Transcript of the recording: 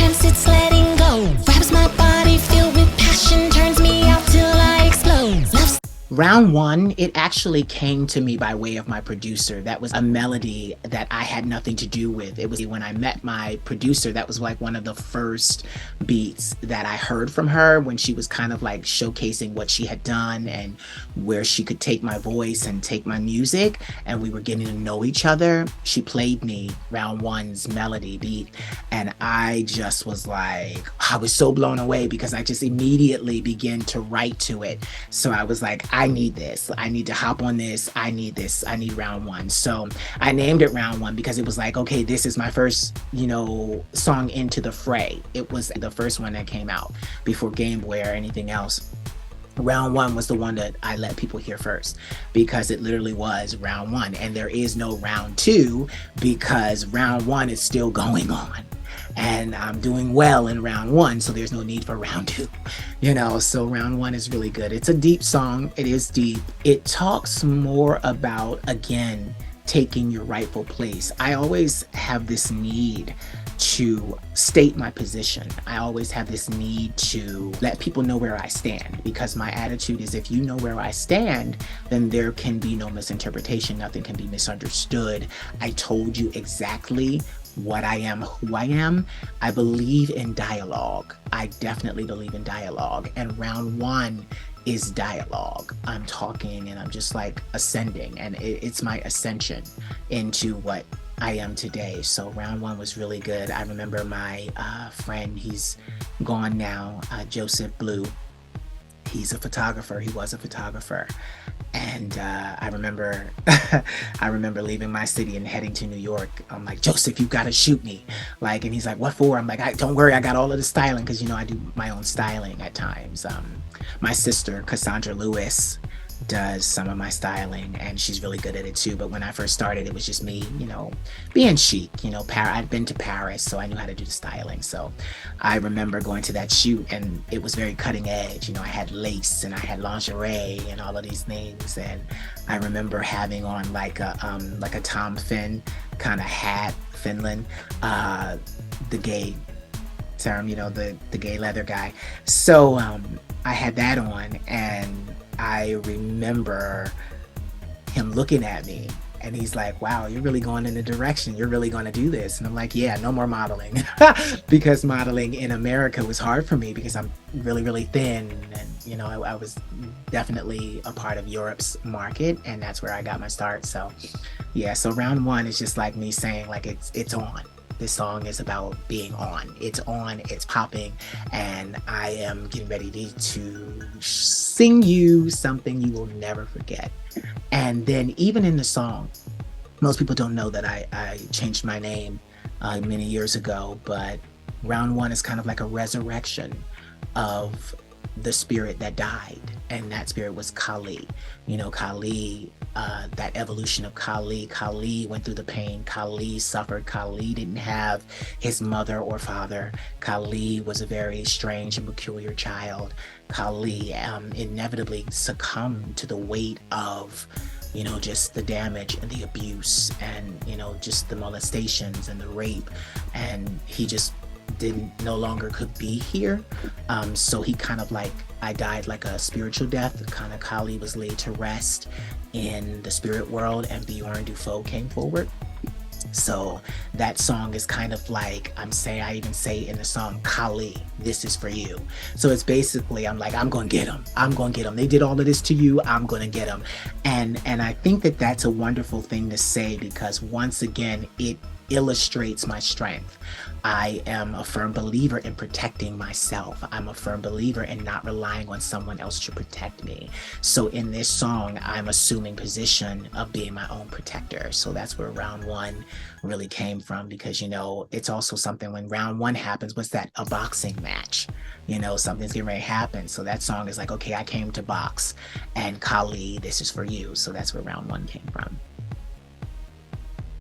chance, it's letting go. Grabs my body filled with passion, turns me out till I explode. Love's Round one, it actually came to me by way of my producer. That was a melody that I had nothing to do with. It was when I met my producer, that was like one of the first beats that I heard from her when she was kind of like showcasing what she had done and where she could take my voice and take my music. And we were getting to know each other. She played me round one's melody beat. And I just was like, I was so blown away because I just immediately began to write to it. So I was like, I need this. I need to hop on this. I need this. I need round one. So I named it round one because it was like, okay, this is my first, song into the fray. It was the first one that came out before Game Boy or anything else. Round one was the one that I let people hear first because it literally was round one, and there is no round two because round one is still going on. And I'm doing well in round one, so there's no need for round two, so round one is really good. It's a deep song. It is deep. It talks more about, again, taking your rightful place. I always have this need to state my position. I always have this need to let people know where I stand because my attitude is if you know where I stand, then there can be no misinterpretation. Nothing can be misunderstood. I told you exactly what I am, who I am. I believe in dialogue. I definitely believe in dialogue. And round one is dialogue. I'm talking and I'm just like ascending, and it's my ascension into what I am today. So round one was really good. I remember my friend, he's gone now, Joseph Blue. He's a photographer. He was a photographer. And I remember leaving my city and heading to New York. I'm like, Joseph, you gotta shoot me. And he's like, what for? I'm like, don't worry, I got all of the styling because I do my own styling at times. My sister, Cassandra Lewis, does some of my styling and she's really good at it too. But when I first started, it was just me, being chic, I'd been to Paris, so I knew how to do the styling. So I remember going to that shoot and it was very cutting edge. I had lace and I had lingerie and all of these things. And I remember having on like a Tom Finn kind of hat, Finland, the gay term, the gay leather guy. So I had that on and I remember him looking at me and he's like, wow, you're really going in the direction. You're really going to do this. And I'm like, yeah, no more modeling because modeling in America was hard for me because I'm really, really thin. And, I was definitely a part of Europe's market and that's where I got my start. So yeah, so round one is just like me saying like, it's on. This song is about being on. It's on, it's popping, and I am getting ready to sing you something you will never forget. And then even in the song, most people don't know that I changed my name many years ago, but round one is kind of like a resurrection of the spirit that died, and that spirit was Kali. Kali, that evolution of Kali. Kali went through the pain. Kali suffered. Kali didn't have his mother or father. Kali was a very strange and peculiar child. Kali inevitably succumbed to the weight of just the damage and the abuse and just the molestations and the rape, and he just no longer could be here. So he kind of I died like a spiritual death. Kind of Kali was laid to rest in the spirit world and Bjorn Dufault came forward. So that song is kind of like I even say in the song, Kali, this is for you. So it's basically I'm gonna get them. I'm gonna get them. They did all of this to you. I'm gonna get them. And I think that that's a wonderful thing to say because once again it illustrates my strength. I am a firm believer in protecting myself. I'm a firm believer in not relying on someone else to protect me. So in this song, I'm assuming position of being my own protector. So that's where round one really came from because, it's also something when round one happens, what's that? A boxing match. Something's getting ready to happen. So that song is like, okay, I came to box and Kali, this is for you. So that's where round one came from.